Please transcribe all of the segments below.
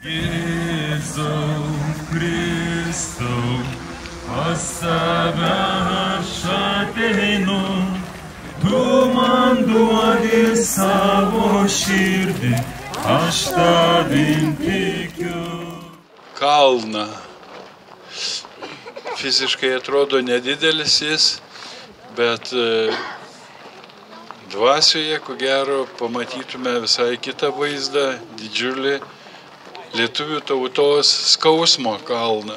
Jėzau Kristau, pas tave aš ateinu, tu man duodi savo širdį, aš tavim tikiu. Kalną. Fiziškai atrodo nedidelis jis, bet dvasioje, ko gero, pamatytume visai kitą vaizdą, didžiulį lietuvių tautos skausmo kalną.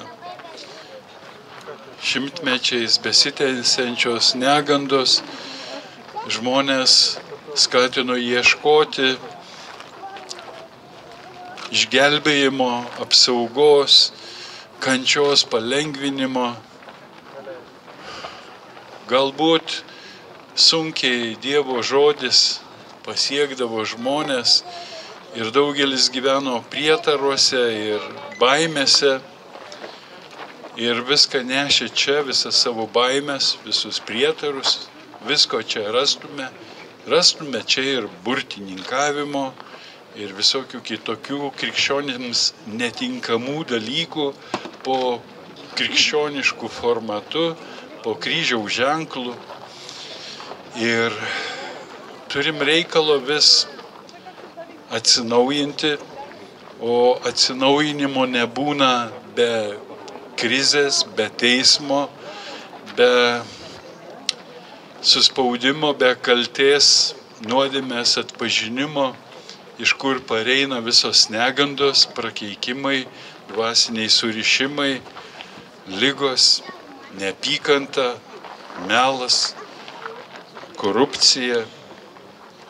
Šimtmečiais besitęsiančios negandos žmonės skatino ieškoti išgelbėjimo, apsaugos, kančios palengvinimo. Galbūt sunkiai Dievo žodis pasiekdavo žmonės ir daugelis gyveno prietaruose ir baimėse ir viską nešė čia, visas savo baimės, visus prietarus, visko čia rastume. Rastume čia ir burtininkavimo, ir visokių kitokių krikščionims netinkamų dalykų po krikščioniškų formatų, po kryžiaus ženklų. Ir turim reikalo vis atsinaujinti, o atsinaujinimo nebūna be krizės, be teismo, be suspaudimo, be kaltės, nuodėmės atpažinimo, iš kur pareina visos negandos, prakeikimai, dvasiniai surišimai, ligos, neapykanta, melas, korupcija,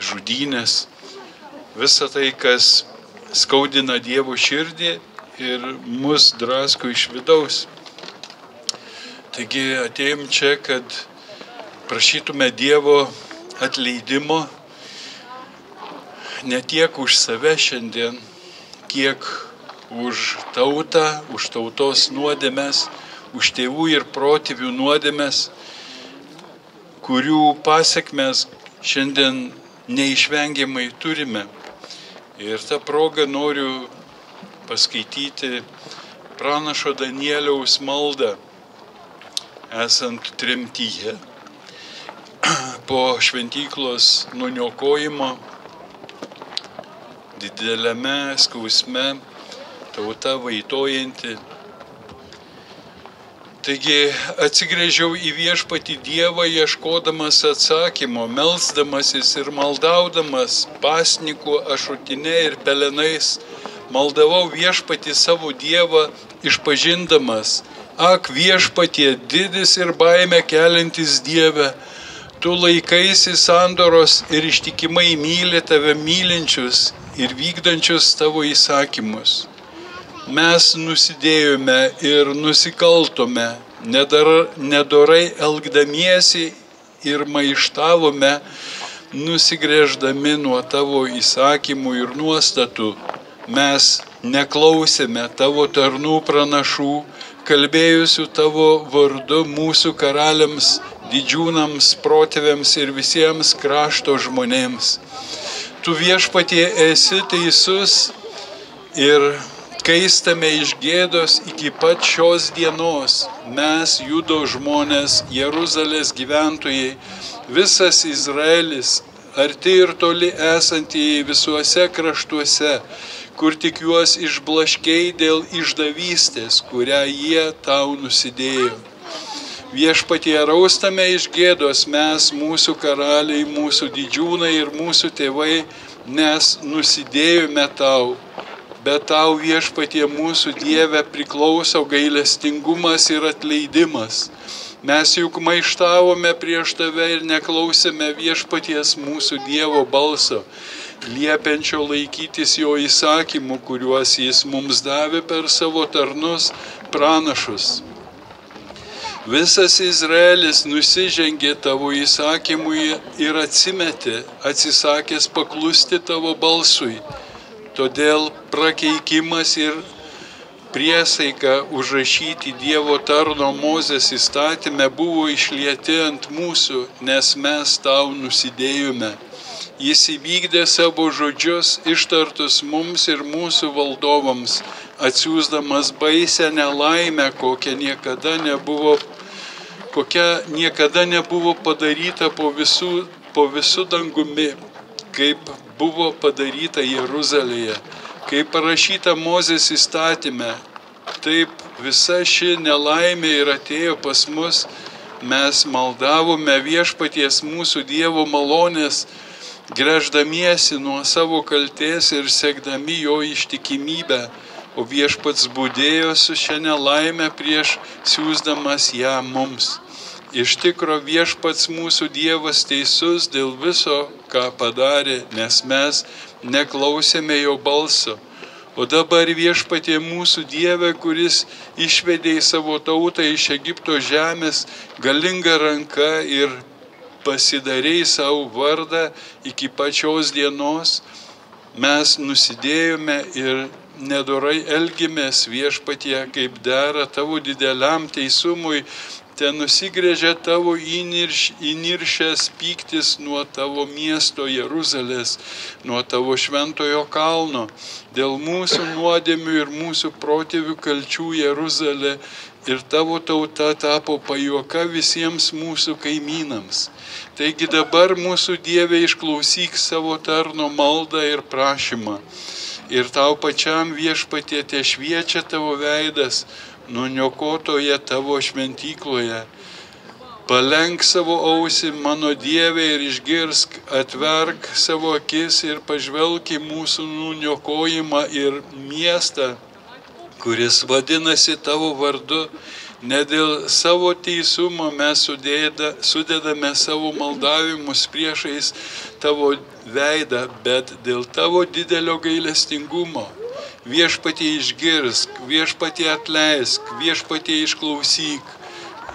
žudynės. Visa tai, kas skaudina Dievo širdį ir mus drasko iš vidaus. Taigi atėjom čia, kad prašytume Dievo atleidimo ne tiek už save šiandien, kiek už tautą, už tautos nuodėmes, už tėvų ir protėvių nuodėmes, kurių pasekmes šiandien neišvengiamai turime. Ir tą progą noriu paskaityti pranašo Danieliaus maldą, esant tremtyje. Po šventyklos nuniokojimo, dideliame skausme, tauta vaitojanti. Taigi atsigręžiau į viešpatį Dievą, ieškodamas atsakymo, melsdamasis ir maldaudamas pasnikų, ašutine ir pelenais, maldavau viešpatį savo Dievą, išpažindamas: ak, viešpatie, didis ir baimę keliantis Dieve, tu laikaisi sandoros ir ištikimai myli tave mylinčius ir vykdančius tavo įsakymus. Mes nusidėjome ir nusikaltome, nedorai elgdamiesi ir maištavome, nusigręždami nuo tavo įsakymų ir nuostatų. Mes neklausėme tavo tarnų pranašų, kalbėjusių tavo vardu mūsų karaliams, didžiūnams, protėviams ir visiems krašto žmonėms. Tu, viešpatie, esi teisus ir kaistame iš gėdos iki pat šios dienos. Mes, Judo žmonės, Jeruzalės gyventojai, visas Izraelis, arti ir toli esantieji visuose kraštuose, kur tik juos išblaškei dėl išdavystės, kurią jie tau nusidėjo. Viešpatie, raustame iš gėdos mes, mūsų karaliai, mūsų didžiūnai ir mūsų tėvai, nes nusidėjome tau. Bet tau, viešpatie, mūsų Dieve, priklauso gailestingumas ir atleidimas. Mes juk maištavome prieš tave ir neklausėme viešpaties mūsų Dievo balso, liepiančio laikytis jo įsakymų, kuriuos jis mums davė per savo tarnus pranašus. Visas Izraelis nusižengė tavo įsakymui ir atsimetė, atsisakęs paklusti tavo balsui. Todėl prakeikimas ir priesaika užrašyti Dievo tarno Mozės įstatyme buvo išlieti ant mūsų, nes mes tau nusidėjome. Jis įvykdė savo žodžius ištartus mums ir mūsų valdovams, atsiųsdamas baisę nelaimę, kokia niekada nebuvo padaryta po visų dangumi, kaip buvo padaryta Jeruzalėje, kaip parašyta Mozės įstatyme. Taip visa ši nelaimė ir atėjo pas mus, mes maldavome viešpaties mūsų Dievo malonės, gręždamiesi nuo savo kaltės ir sekdami jo ištikimybę, o viešpats budėjo su šia nelaime prieš siųsdamas ją mums. Iš tikro viešpats mūsų Dievas teisus dėl viso, ką padarė, nes mes neklausėme jo balso. O dabar viešpatie mūsų Dieve, kuris išvedė į savo tautą iš Egipto žemės galinga ranka ir pasidarei savo vardą iki pačios dienos, mes nusidėjome ir nedorai elgimės viešpatie, kaip dera tavo dideliam teisumui, ten nusigrėžė tavo įniršęs pyktis nuo tavo miesto Jeruzalės, nuo tavo šventojo kalno, dėl mūsų nuodėmių ir mūsų protėvių kalčių Jeruzalė ir tavo tauta tapo pajuoka visiems mūsų kaimynams. Taigi dabar mūsų Dieve išklausyk savo tarno maldą ir prašymą. Ir tau pačiam viešpatie te šviečia tavo veidas, nuniokotoje tavo šventykloje. Palenk savo ausį, mano Dieve, ir išgirsk, atverk savo akis ir pažvelk į mūsų nuniokojimą ir miestą, kuris vadinasi tavo vardu. Ne dėl savo teisumo mes sudedame savo maldavimus priešais tavo veidą, bet dėl tavo didelio gailestingumo. Viešpatie išgirsk, viešpatie atleisk, viešpatie išklausyk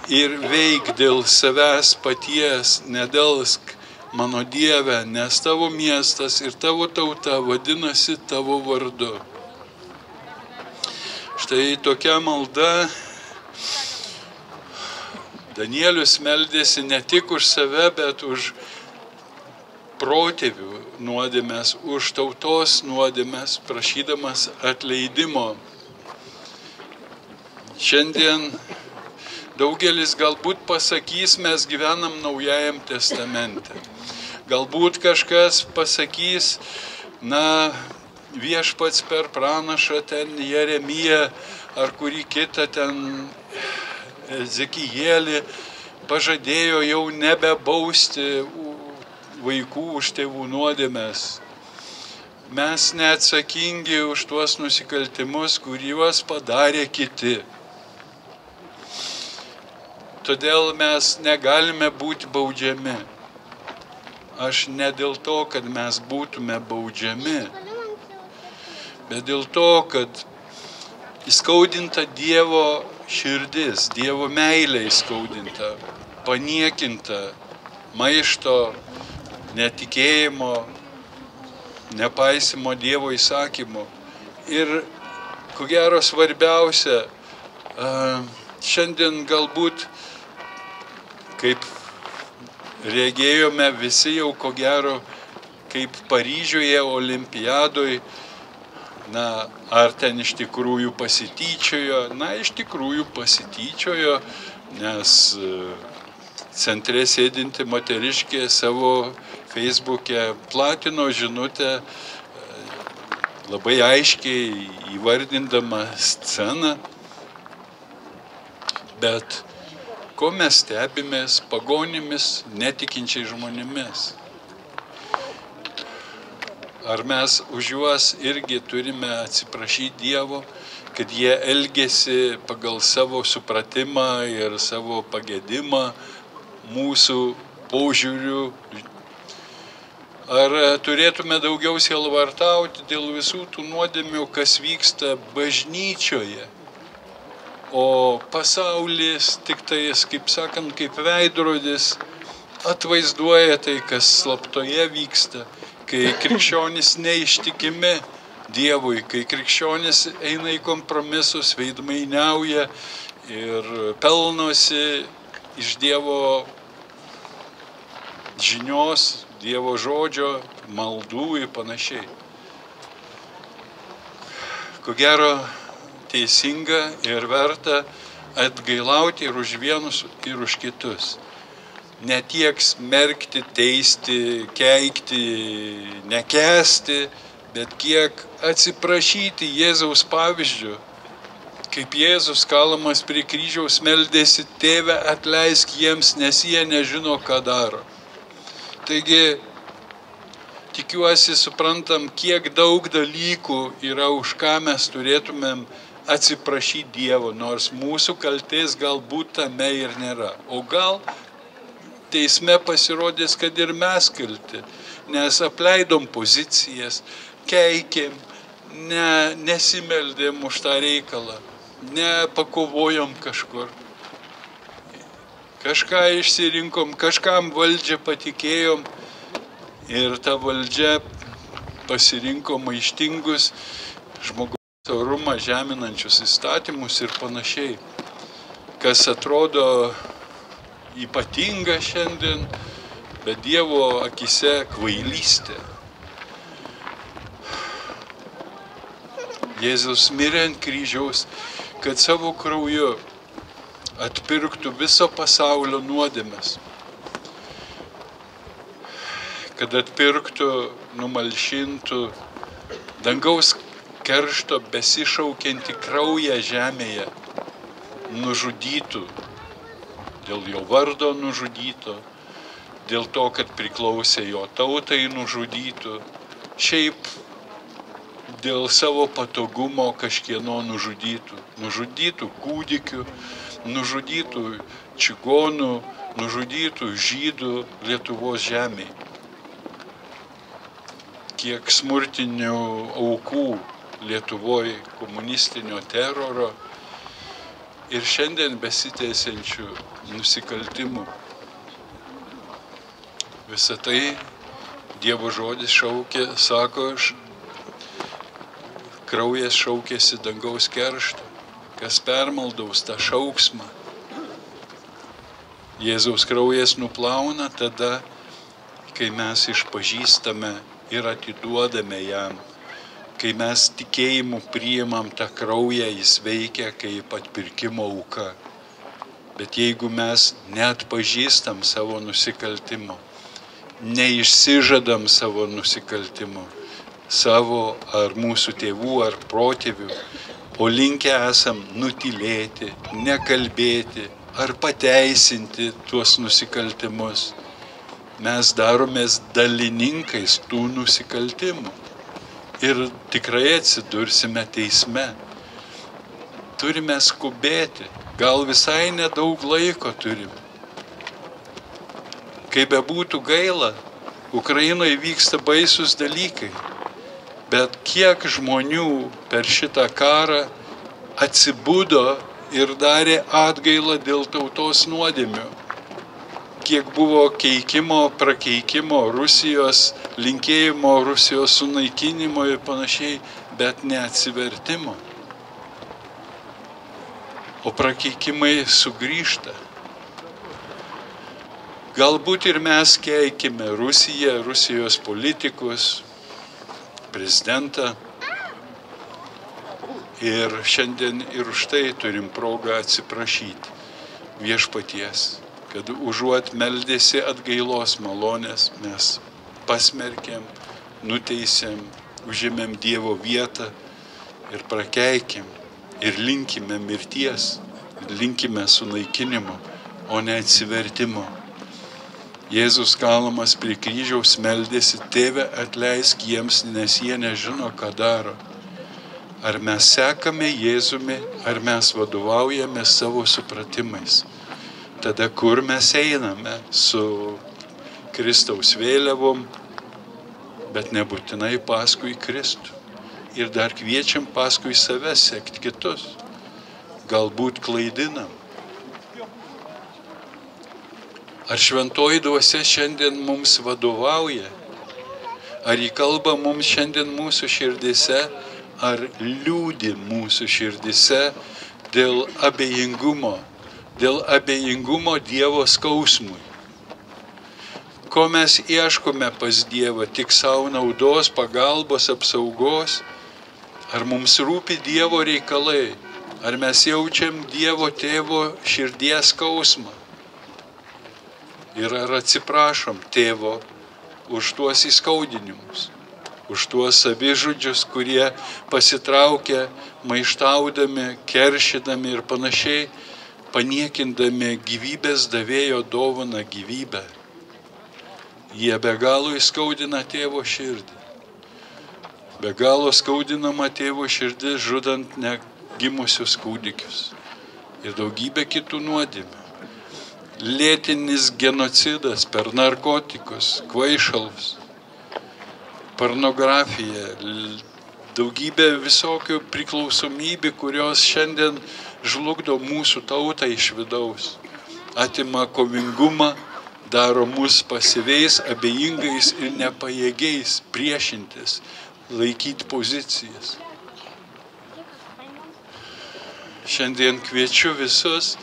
ir veik dėl savęs paties, nedelsk, mano Dieve, nes tavo miestas ir tavo tauta vadinasi tavo vardu. Štai tokia malda. Danielius meldėsi ne tik už save, bet už protėvių nuodėmes, už tautos nuodėmes, prašydamas atleidimo. Šiandien daugelis galbūt pasakys, mes gyvenam Naujajam testamente. Galbūt kažkas pasakys, viešpats per pranašą ten Jeremiją ar kurį kitą ten Ezekijėlį pažadėjo jau nebebausti vaikų už tėvų nuodėmes. Mes neatsakingi už tuos nusikaltimus, kuriuos padarė kiti. Todėl mes negalime būti baudžiami. Aš ne dėl to, kad mes būtume baudžiami, bet dėl to, kad įskaudinta Dievo širdis, Dievo meilė įskaudinta, paniekinta, maišto, netikėjimo, nepaisimo Dievo įsakymų. Ir ko gero svarbiausia, šiandien galbūt, kaip regėjome visi jau ko gero, kaip Paryžiuje olimpiadoj, ar ten iš tikrųjų pasityčiojo, iš tikrųjų pasityčiojo, nes centre sėdinti moteriškė savo Facebook'e platino žinutę, labai aiškiai įvardindama sceną, bet ko mes stebimės pagonimis, netikinčiai žmonėmis. Ar mes už juos irgi turime atsiprašyti Dievo, kad jie elgėsi pagal savo supratimą ir savo pagedimą mūsų požiūrių? Ar turėtume daugiau sielvartauti dėl visų tų nuodėmių, kas vyksta bažnyčioje? O pasaulis tik tais, kaip sakant, kaip veidrodis atvaizduoja tai, kas slaptoje vyksta. Kai krikščionys neištikimi Dievui, kai krikščionys eina į kompromisus, veidmainiauja ir pelnosi iš Dievo žinios, Dievo žodžio, maldų ir panašiai. Ko gero, teisinga ir verta atgailauti ir už vienus, ir už kitus. Ne tiek smerkti, teisti, keikti, nekęsti, bet kiek atsiprašyti Jėzaus pavyzdžių. Kaip Jėzus kalamas prie kryžiaus meldėsi, Tėve atleisk jiems, nes jie nežino, ką daro. Taigi, tikiuosi suprantam, kiek daug dalykų yra, už ką mes turėtumėm atsiprašyti Dievo, nors mūsų kaltės galbūt tame ir nėra. O gal teisme pasirodys, kad ir mes kalti, nes apleidom pozicijas, keikėm, nesimeldėm už tą reikalą, nepakovojom kažkur. Kažką išsirinkom, kažkam valdžią patikėjom ir ta valdžia pasirinko maištingus žmogaus orumą žeminančius įstatymus ir panašiai. Kas atrodo ypatinga šiandien, bet Dievo akise kvailystė. Jėzus mirė ant kryžiaus, kad savo krauju atpirktų viso pasaulio nuodėmes. Kad atpirktų, numalšintų dangaus keršto besišaukiantį kraują žemėje, nužudytų, dėl jo vardo nužudytų, dėl to, kad priklausė jo tautai nužudytų, šiaip dėl savo patogumo kažkieno nužudytų kūdikių, nužudytų čigonų, nužudytų žydų Lietuvos žemėje. Kiek smurtinių aukų Lietuvoje komunistinio teroro ir šiandien besitęsiančių nusikaltimų. Visą tai Dievo žodis šaukė, sako, kraujas šaukėsi dangaus keršto, kas permaldaus tą šauksmą. Jėzaus kraujas nuplauna tada, kai mes išpažįstame ir atiduodame jam. Kai mes tikėjimu priimam tą kraują, jis veikia kaip atpirkimo auka. Bet jeigu mes neatpažįstam savo nusikaltimo, neišsižadam savo nusikaltimo, savo ar mūsų tėvų ar protėvių, o linkę esam nutylėti, nekalbėti ar pateisinti tuos nusikaltimus, mes daromės dalininkais tų nusikaltimų ir tikrai atsidursime teisme. Turime skubėti, gal visai nedaug laiko turime. Kaip bebūtų gaila, Ukrainoje vyksta baisus dalykai, bet kiek žmonių per šitą karą atsibudo ir darė atgailą dėl tautos nuodėmių. Kiek buvo keikimo, prakeikimo, Rusijos linkėjimo, Rusijos sunaikinimo ir panašiai, bet ne atsivertimo. O prakeikimai sugrįžta. Galbūt ir mes keikime Rusiją, Rusijos politikus, prezidentą. Ir šiandien ir už tai turim progą atsiprašyti viešpaties, kad užuot meldėsi atgailos malonės, mes pasmerkėm, nuteisėm, užėmėm Dievo vietą ir prakeikėm ir linkime mirties, linkime sunaikinimo, o ne atsivertimo. Jėzus kalamas prie kryžiaus meldėsi, Tėve atleisk jiems, nes jie nežino, ką daro. Ar mes sekame Jėzumi, ar mes vadovaujame savo supratimais. Tada kur mes einame su Kristaus vėliavom, bet nebūtinai paskui Kristų. Ir dar kviečiam paskui save sekti kitus. Galbūt klaidinam. Ar šventoji dvasia šiandien mums vadovauja? Ar ji kalba mums šiandien mūsų širdise, ar liūdi mūsų širdise dėl abejingumo Dievo skausmui, Ko mes ieškome pas Dievą? Tik savo naudos, pagalbos, apsaugos? Ar mums rūpi Dievo reikalai? Ar mes jaučiam Dievo tėvo širdies skausmą? Ir ar atsiprašom tėvo už tuos įskaudinimus, už tuos savižudžius, kurie pasitraukia, maištaudami, keršydami ir panašiai, paniekindami gyvybės davėjo dovaną gyvybę. Jie be galo įskaudina tėvo širdį. Be galo skaudinama tėvo širdis, žudant negimusius kūdikius. Ir daugybė kitų nuodėmių. Lėtinis genocidas per narkotikus, kvaišalus, pornografiją, daugybė visokių priklausomybių, kurios šiandien žlugdo mūsų tautą iš vidaus. Atima kovingumą, daro mus pasyviais, abejingais ir nepajėgiais priešintis, laikyti pozicijas. Šiandien kviečiu visus,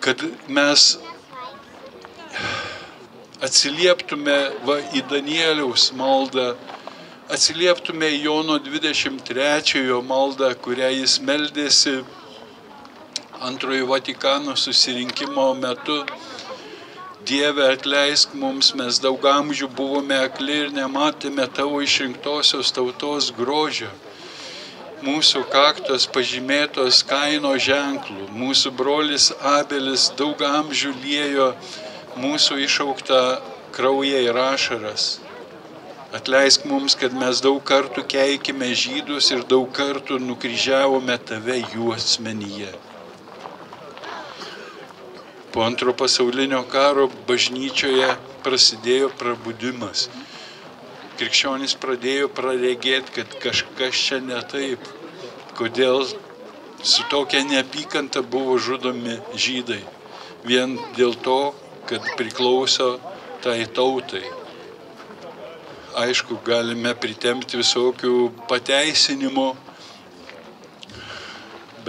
kad mes atsilieptume į Danieliaus maldą, atsilieptume į Jono 23 maldą, kurią jis meldėsi Antrojo Vatikano susirinkimo metu. Dieve, atleisk mums, mes daug amžių buvome akli ir nematėme tavo išrinktosios tautos grožio. Mūsų kaktos pažymėtos Kaino ženklų, mūsų brolis Abelis daug amžių liejo mūsų išauktą kraują ir ašaras. Atleisk mums, kad mes daug kartų keikime žydus ir daug kartų nukryžiavome tave jų asmenyje. Po Antro pasaulinio karo bažnyčioje prasidėjo prabudimas. Krikščionys pradėjo praregėti, kad kažkas čia ne taip. Kodėl su tokia neapykanta buvo žudomi žydai. Vien dėl to, kad priklauso tai tautai. Aišku, galime pritempti visokių pateisinimų,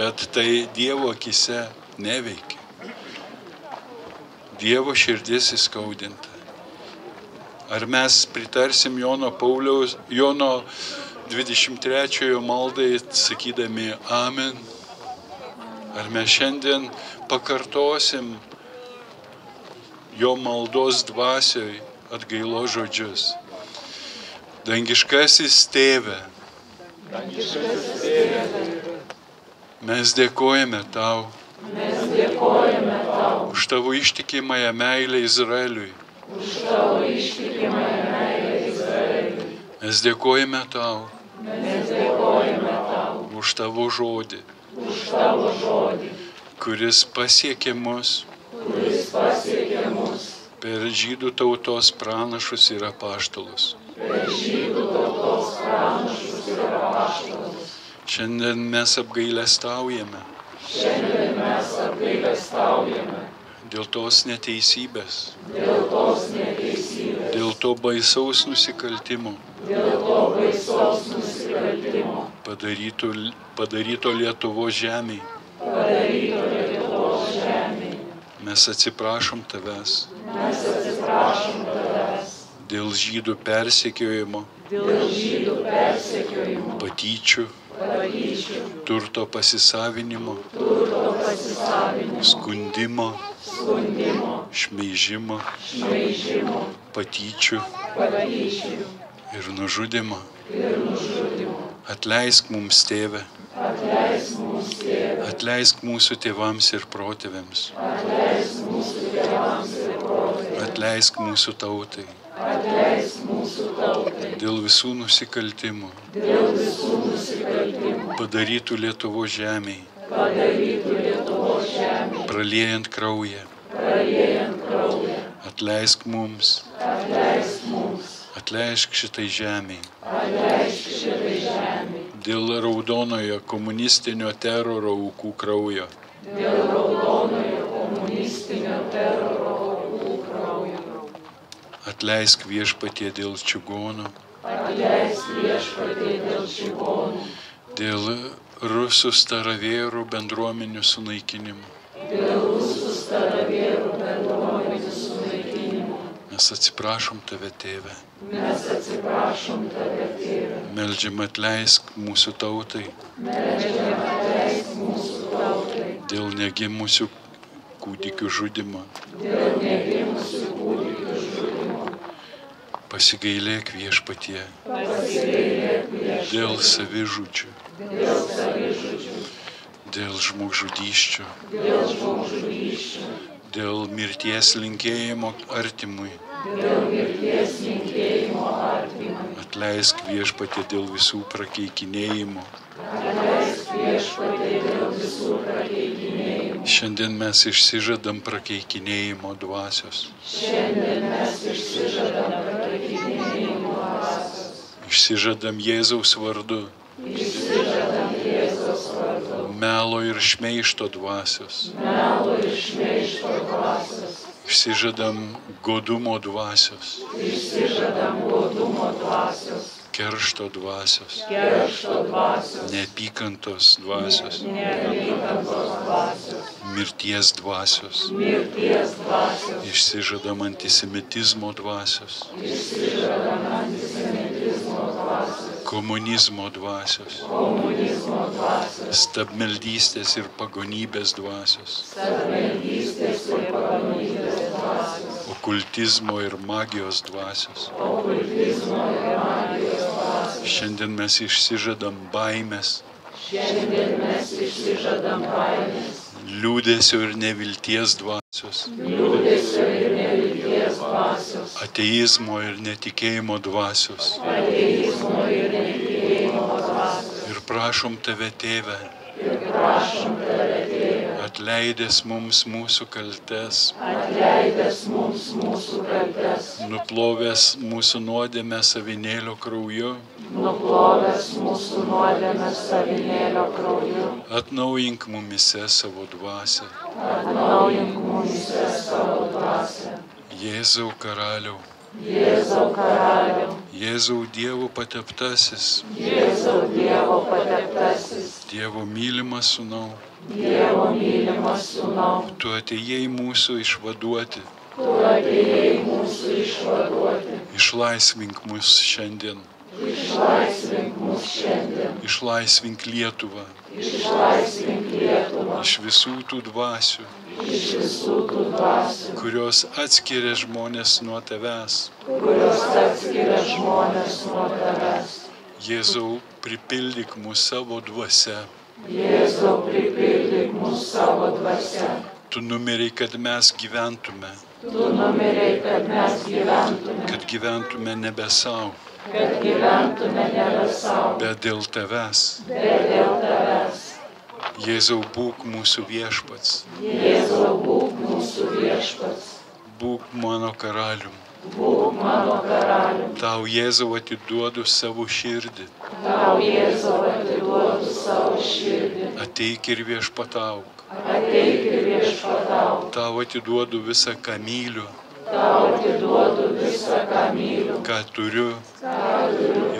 bet tai Dievo akise neveikia. Dievo širdis įskaudinta. Ar mes pritarsim Jono 23 maldai, sakydami Amen? Ar mes šiandien pakartosim jo maldos dvasioj atgailo žodžius? Dangiškasis Tėve, mes dėkojame tau už tavo ištikimąją meilę Izraeliui. Mes dėkojame tau už tavo žodį, kuris pasiekė mus per žydų tautos pranašus ir apaštalus. Šiandien mes apgailestaujame dėl tos neteisybės, dėl to baisaus nusikaltimo, padaryto Lietuvos žemėje. Mes atsiprašom tavęs dėl žydų persekiojimo, patyčių, turto pasisavinimo, skundimo, šmeižimo, patyčių ir nužudimo. Atleisk mums, Tėve, atleisk mūsų tėvams ir protėviams, atleisk mūsų tautai dėl visų nusikaltimų padarytų Lietuvos žemėje, praliejant kraują. Atleisk mums, atleisk šitai žemėje dėl raudonojo komunistinio teroro aukų kraujo. Atleisk Viešpatie dėl čigonų, dėl rusų staravėrų bendruomenių sunaikinimo. Mes atsiprašom Tave, Tėve. Mes atsiprašom Tave, Tėve. Meldžiam atleisk mūsų tautai Meldžiam atleisk mūsų tautai dėl negimusių kūdikių žudimo. dėl negimusių kūdikių žudimo. Pasigailėk Viešpatie Pasigailėk Viešpatie dėl savižudžių, dėl savižudžių, dėl žmogžudysčių, dėl žmogžudysčių, dėl mirties linkėjimo artimui. dėl mirties linkėjimo artimui. Atleisk Viešpatie dėl visų prakeikinėjimų. Atleisk Viešpatie dėl visų prakeikinėjimų. Šiandien mes išsižadam prakeikinėjimo dvasios. Šiandien mes išsižadam prakeikinėjimo dvasios. Išsižadam Jėzaus vardu. Išsižadam Jėzaus vardu. Melo ir šmeižto dvasios. Melo ir šmeižto dvasios. Išsižadam godumo dvasios. Išsižadam godumo dvasios. Keršto dvasios. Keršto dvasios. Neapykantos dvasios. Neapykantos dvasios. Mirties dvasios. Mirties dvasios. Išsižadam antisemitizmo dvasios. Išsižadam antisemitizmo dvasios. Komunizmo dvasios. Komunizmo dvasios. Stabmeldystės ir pagonybės dvasios. Stabmeldystės ir pagonybės dvasios. Okultizmo ir magijos dvasios. Okultizmo ir magijos dvasios. Šiandien mes išsižadam baimės, Šiandien mes išsižadam baimės. liūdesio ir nevilties dvasios. Liūdesio ir nevilties dvasios. Ateizmo ir netikėjimo dvasios. Ateizmo ir netikėjimo dvasios. Ir prašom Tave, Tėve, Ir prašom Tave, Tėve, atleidęs mums mūsų kaltes, atleidęs mums mūsų kaltes, nuplovęs mūsų nuodėmę avinėlio krauju, nuplovęs mūsų nuodėmes avinėlio krauju, atnaujink mumise savo dvasią. atnaujink mumyse savo dvasią. Jėzau Karaliau, Jėzau Karaliau, Jėzau Dievo pateptasis, Jėzau Dievo pateptasis, Dievo mylimas Sūnau, Dievo mylimas Sūnau, Tu atėjai mūsų išvaduoti, Tu atėjai mūsų išvaduoti, išlaisvink mus šiandien, išlaisvink mus šiandien, išlaisvink Lietuvą išlaisvink Lietuvą iš visų tų dvasių, iš visų tų dvasių, kurios atskiria žmonės nuo Tavęs. kurios atskiria žmonės nuo Tavęs. Jėzau, pripildyk mus savo dvasia. Jėzau, pripildyk mus savo dvasia. Tu numirei, kad mes gyventume, Tu numirei, kad mes gyventume, kad gyventume nebe savo, kad gyventume nebe savo, bet dėl Tavęs. bet dėl Tavęs. Jėzau, būk mūsų viešpats, Jėzau, būk mūsų viešpats, būk mano karalium. būk mano karalium. Tau, Jėzau, atiduodu savo širdį. Tau, Jėzau, atiduodu savo širdį. Ateik ir viešpatauk. Ateik ir viešpatauk. Tau atiduodu visą, ką myliu, Tau atiduodu visą, ką myliu, ką turiu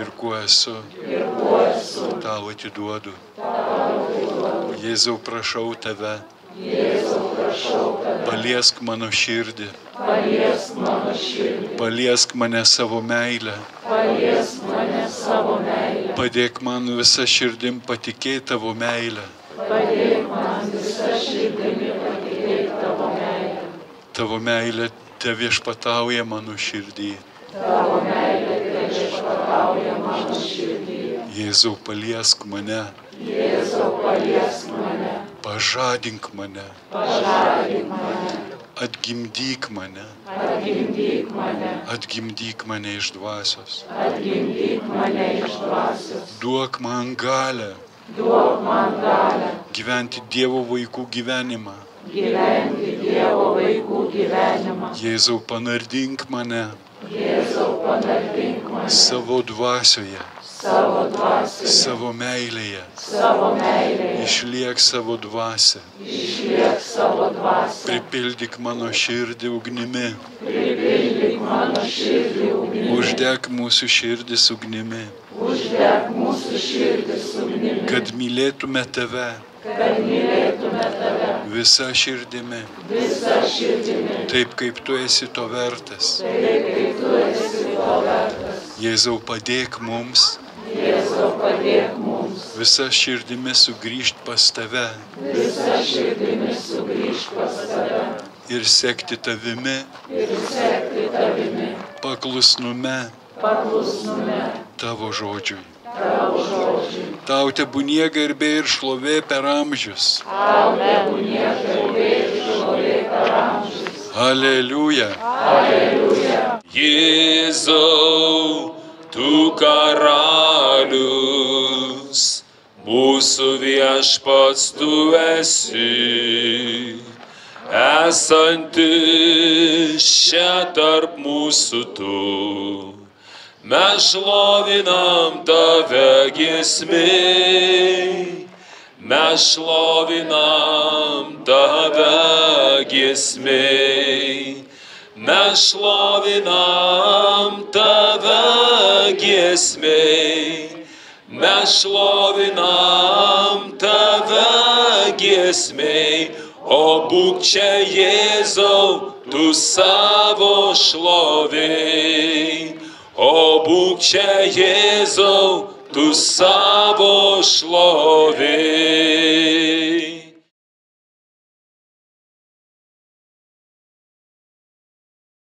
ir kuo esu. ir kuo esu. Tau atiduodu. Jėzau, prašau Tave, Jėzau, prašau Tave, paliesk mano širdį, paliesk mano širdį, paliesk mane savo meilę, paliesk mane savo meilę, padėk man visą širdim patikėti Tavo meilę. padėk man visą širdimi patikėti Tavo meilę. Tavo meilė te viešpatauja mano širdį. Tavo meilė viešpatauja mano širdį. Jėzau, paliesk mane, Jėzau, paliesk mane, pažadink mane, pažadink mane, atgimdyk mane, atgimdyk mane, atgimdyk mane iš dvasios. atgimdyk mane iš dvasios. Duok man galę Duok man galę gyventi Dievo vaikų gyvenimą. gyventi Dievo vaikų gyvenimą. Jėzau, panardink mane Jėzau, panardink mane savo dvasioje, savo dvasioje, savo meilėje. savo meilėje. Išliek savo dvasią, Išliek savo dvasią. pripildyk mano širdį ugnimi, Pripildyk mano širdį ugnimi. uždek mūsų širdis ugnimi, Uždek mūsų širdį ugnimi. kad mylėtume Tave Kad mylėtume Tave visa širdimi, taip kaip tu esi to vertas. Jėzau, padėk mums visa širdimi sugrįžti pas tave ir sekti tavimi, paklusnume tavo žodžiui. Tau tebūnie garbė ir šlovė per amžius. Aleliuja. Jėzau, tu karalius, mūsų viešpats tu esi, esantis čia tarp mūsų tu. Mes šlovinam tave giesmėj, mes šlovinam tave giesmėj, mes šlovinam tave giesmėj, mes šlovinam tave giesmėj, o būk čia Jėzau, tu savo šlovėj. O būk čia Jėzau, tu savo šlovėj.